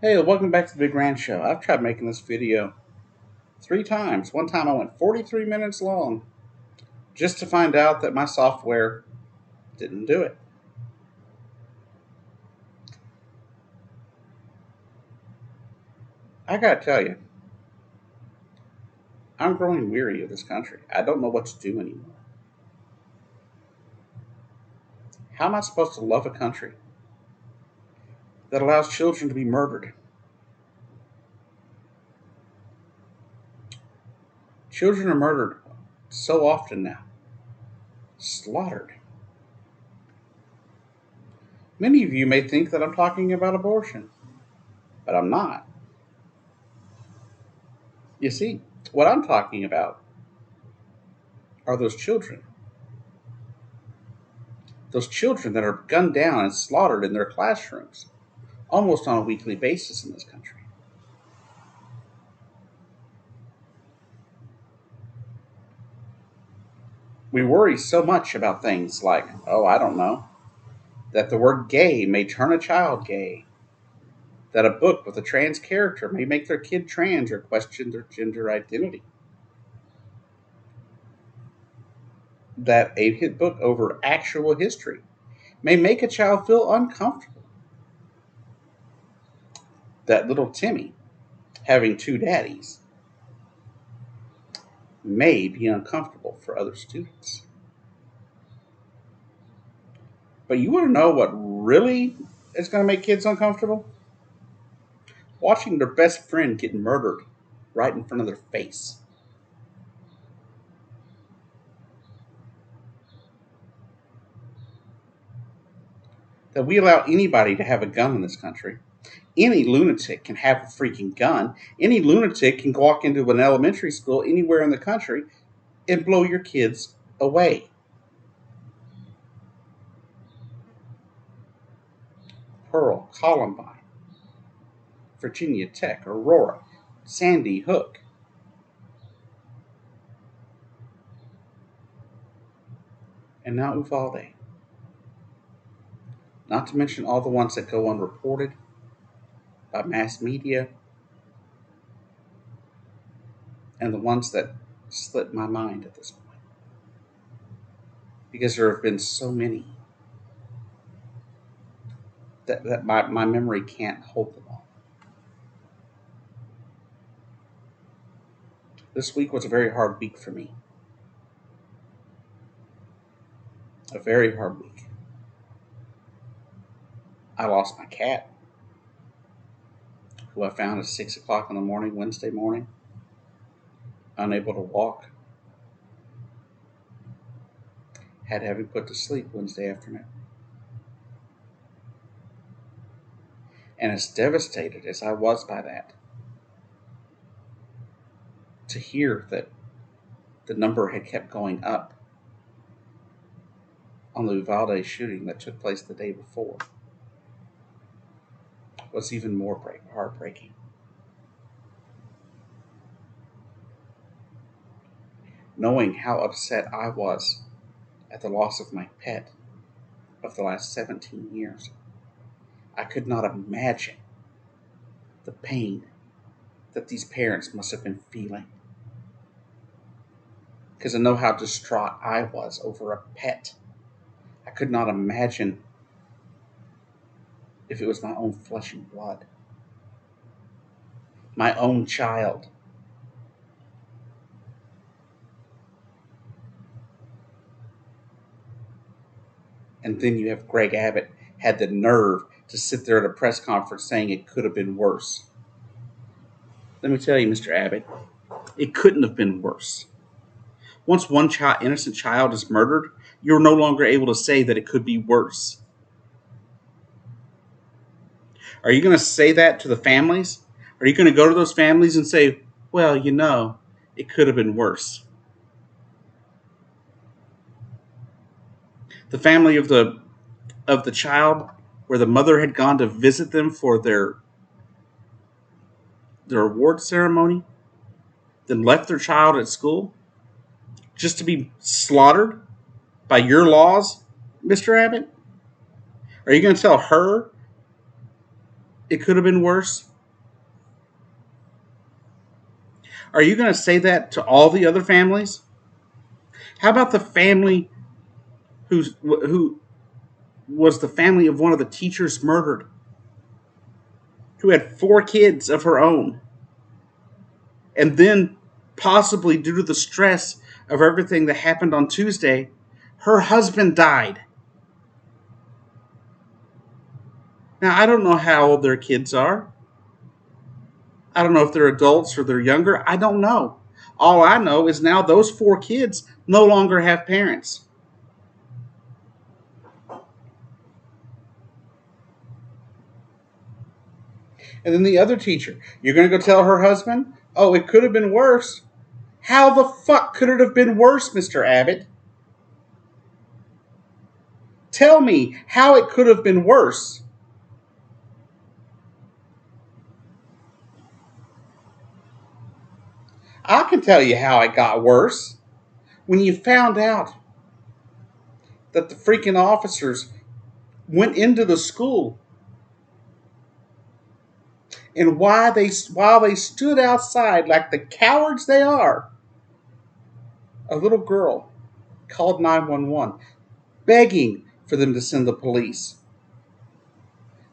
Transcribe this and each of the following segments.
Hey, welcome back to the Big Ranch Show. I've tried making this video 3 times. One time I went 43 minutes long just to find out that my software didn't do it. I gotta tell you, I'm growing weary of this country. I don't know what to do anymore. How am I supposed to love a country that allows children to be murdered? Children are murdered so often now, slaughtered. Many of you may think that I'm talking about abortion, but I'm not. You see, what I'm talking about are those children. Those children that are gunned down and slaughtered in their classrooms almost on a weekly basis in this country. We worry so much about things like, oh, I don't know, that the word gay may turn a child gay, that a book with a trans character may make their kid trans or question their gender identity, that a hit book over actual history may make a child feel uncomfortable, that little Timmy having two daddies may be uncomfortable for other students. But you want to know what really is going to make kids uncomfortable? Watching their best friend get murdered right in front of their face. That we allow anybody to have a gun in this country. Any lunatic can have a freaking gun. Any lunatic can walk into an elementary school anywhere in the country and blow your kids away. Pearl, Columbine, Virginia Tech, Aurora, Sandy Hook. And now Uvalde. Not to mention all the ones that go unreported by mass media and the ones that slip my mind at this point. Because there have been so many that my memory can't hold them all. This week was a very hard week for me. A very hard week. I lost my cat, who I found at 6 o'clock in the morning, Wednesday morning, unable to walk. Had to have him put to sleep Wednesday afternoon. And as devastated as I was by that, to hear that the number had kept going up on the Uvalde shooting that took place the day before was even more heartbreaking. Knowing how upset I was at the loss of my pet of the last 17 years, I could not imagine the pain that these parents must have been feeling. Because I know how distraught I was over a pet. I could not imagine if it was my own flesh and blood, my own child. And then you have Greg Abbott had the nerve to sit there at a press conference saying it could have been worse. Let me tell you, Mr. Abbott, it couldn't have been worse. Once one innocent child is murdered, you're no longer able to say that it could be worse. Are you going to say that to the families? Are you going to go to those families and say, well, it could have been worse? The family of the child where the mother had gone to visit them for their award ceremony, then left their child at school just to be slaughtered by your laws, Mr. Abbott? Are you going to tell her It could have been worse. Are you going to say that to all the other families? How about the family who was the family of one of the teachers murdered, who had 4 kids of her own, and then possibly due to the stress of everything that happened on Tuesday, her husband died. Now, I don't know how old their kids are. I don't know if they're adults or they're younger. I don't know. All I know is now those 4 kids no longer have parents. And then the other teacher, you're going to go tell her husband, oh, it could have been worse. How the fuck could it have been worse, Mr. Abbott? Tell me how it could have been worse. I can tell you how it got worse. When you found out that the freaking officers went into the school and while they stood outside like the cowards they are, a little girl called 911 begging for them to send the police.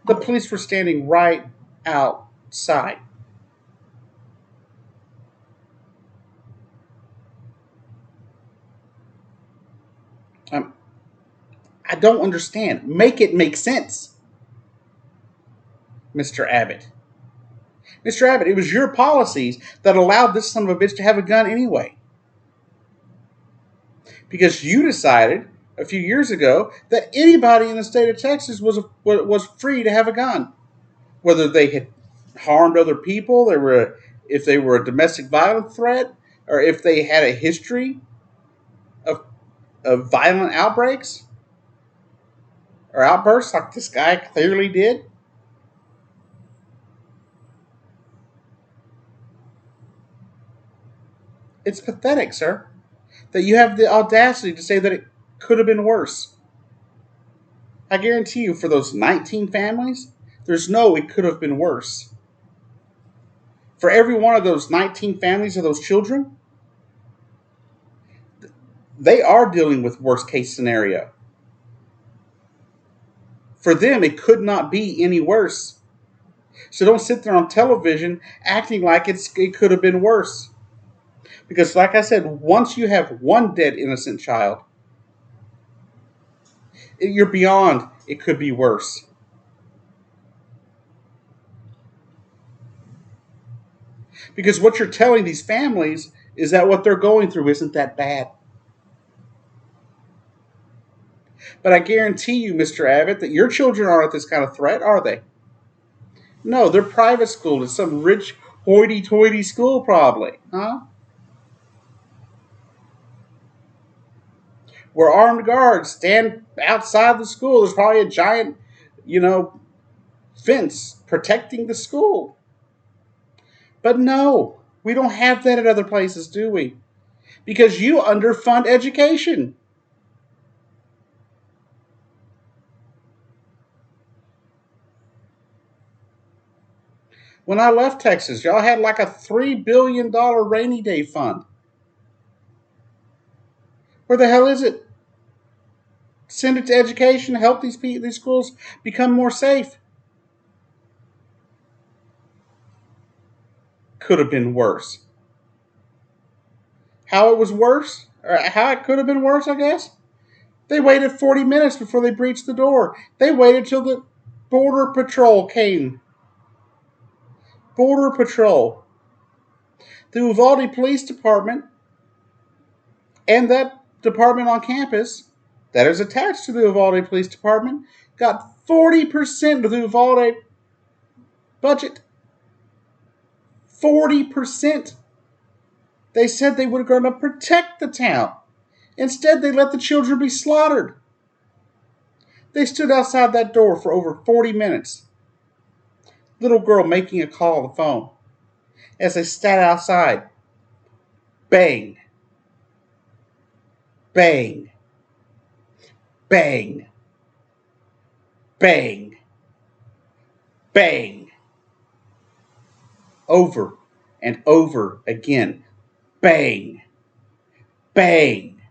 The police were standing right outside. Um, I don't understand. Make it make sense, Mr. Abbott. Mr. Abbott, it was your policies that allowed this son of a bitch to have a gun anyway. Because you decided a few years ago that anybody in the state of Texas was free to have a gun, whether they had harmed other people, if they were a domestic violence threat, or if they had a history of, of violent outbreaks or outbursts like this guy clearly did. It's pathetic, sir, that you have the audacity to say that it could have been worse. I guarantee you, for those 19 families, there's no, it could have been worse. For every one of those 19 families of those children, they are dealing with worst case scenario. For them, it could not be any worse. So don't sit there on television acting like it could have been worse. Because, like I said, once you have one dead innocent child, you're beyond it could be worse. Because what you're telling these families is that what they're going through isn't that bad. But I guarantee you, Mr. Abbott, that your children aren't this kind of threat, are they? No, they're private schooled in some rich, hoity-toity school, probably, huh? Where armed guards stand outside the school. There's probably a giant, you know, fence protecting the school. But no, we don't have that at other places, do we? Because you underfund education. When I left Texas, y'all had like a $3 billion rainy day fund. Where the hell is it? Send it to education, help these schools become more safe. Could have been worse. How it was worse, or how it could have been worse, I guess. They waited 40 minutes before they breached the door. They waited till the Border Patrol came. Border Patrol. The Uvalde Police Department and that department on campus that is attached to the Uvalde Police Department got 40% of the Uvalde budget. 40%. They said they were going to protect the town. Instead, they let the children be slaughtered. They stood outside that door for over 40 minutes. Little girl making a call on the phone. As they sat outside, bang, bang, bang, bang, bang. over and over again. Bang, bang,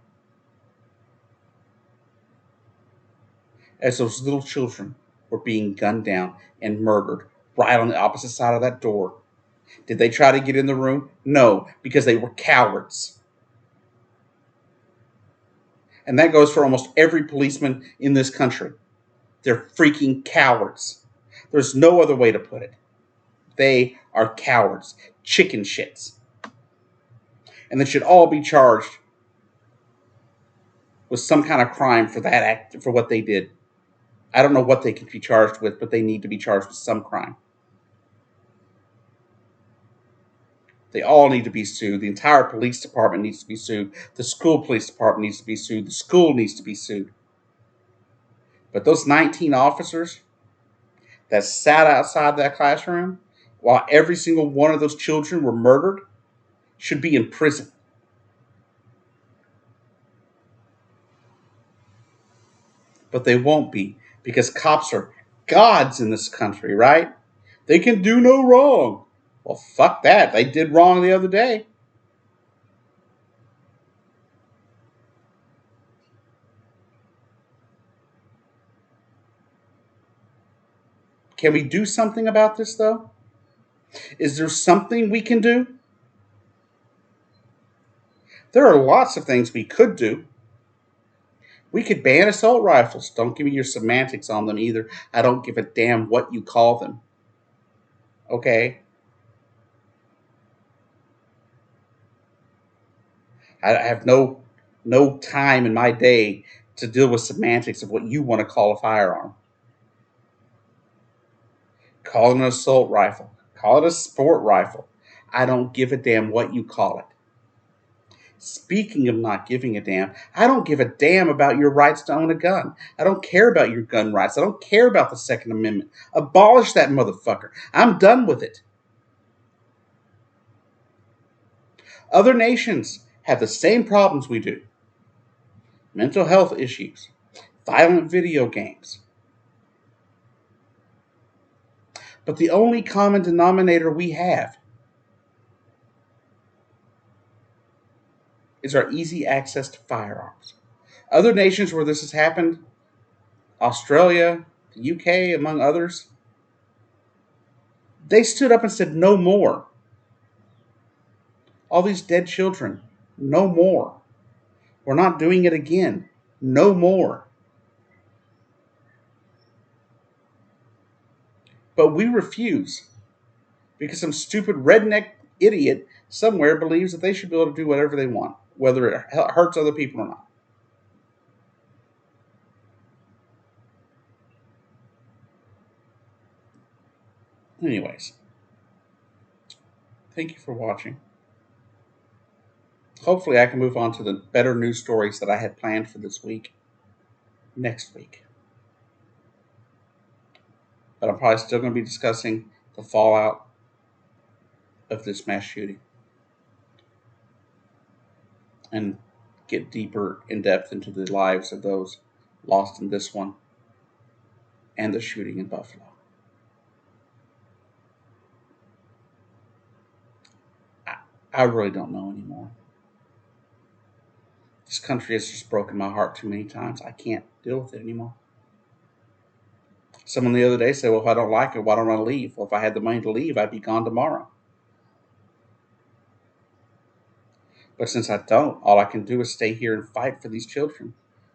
as those little children were being gunned down and murdered right on the opposite side of that door. Did they try to get in the room? No, because they were cowards. And that goes for almost every policeman in this country. They're freaking cowards. There's no other way to put it. They are cowards, chicken shits. And they should all be charged with some kind of crime for that act, for what they did. I don't know what they could be charged with, but they need to be charged with some crime. They all need to be sued. The entire police department needs to be sued. The school police department needs to be sued. The school needs to be sued. But those 19 officers that sat outside that classroom while every single one of those children were murdered should be in prison. But they won't be, because cops are gods in this country, right? They can do no wrong. Well, fuck that. They did wrong the other day. Can we do something about this, though? Is there something we can do? There are lots of things we could do. We could ban assault rifles. Don't give me your semantics on them either. I don't give a damn what you call them. Okay? I have no time in my day to deal with semantics of what you want to call a firearm. Call it an assault rifle. Call it a sport rifle. I don't give a damn what you call it. Speaking of not giving a damn, I don't give a damn about your rights to own a gun. I don't care about your gun rights. I don't care about the Second Amendment. Abolish that motherfucker. I'm done with it. Other nations have the same problems we do: mental health issues, violent video games. But the only common denominator we have is our easy access to firearms. Other nations where this has happened, Australia, the UK, among others, they stood up and said, no more. All these dead children, no more. We're not doing it again, no more. But we refuse because some stupid redneck idiot somewhere believes that they should be able to do whatever they want, whether it hurts other people or not. Anyways, thank you for watching. Hopefully, I can move on to the better news stories that I had planned for this week next week. But I'm probably still going to be discussing the fallout of this mass shooting and get deeper in depth into the lives of those lost in this one and the shooting in Buffalo. I really don't know anymore. This country has just broken my heart too many times. I can't deal with it anymore. Someone the other day said, well, if I don't like it, why don't I leave? Well, if I had the money to leave, I'd be gone tomorrow. But since I don't, all I can do is stay here and fight for these children,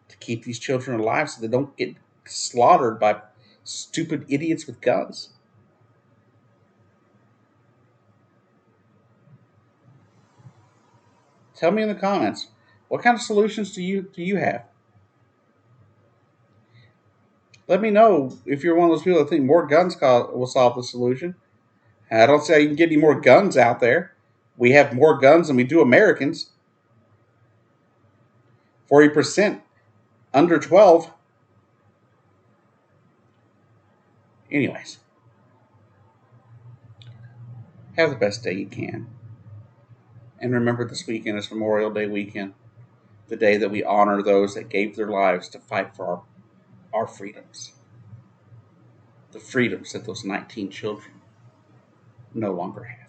to keep these children alive so they don't get slaughtered by stupid idiots with guns. Tell me in the comments, what kind of solutions do you have? Let me know if you're one of those people that think more guns will solve the solution. I don't see how you can get any more guns out there. We have more guns than we do Americans. 40% under 12. Anyways, have the best day you can. And remember, this weekend is Memorial Day weekend, the day that we honor those that gave their lives to fight for our freedoms. The freedoms that those 19 children no longer have.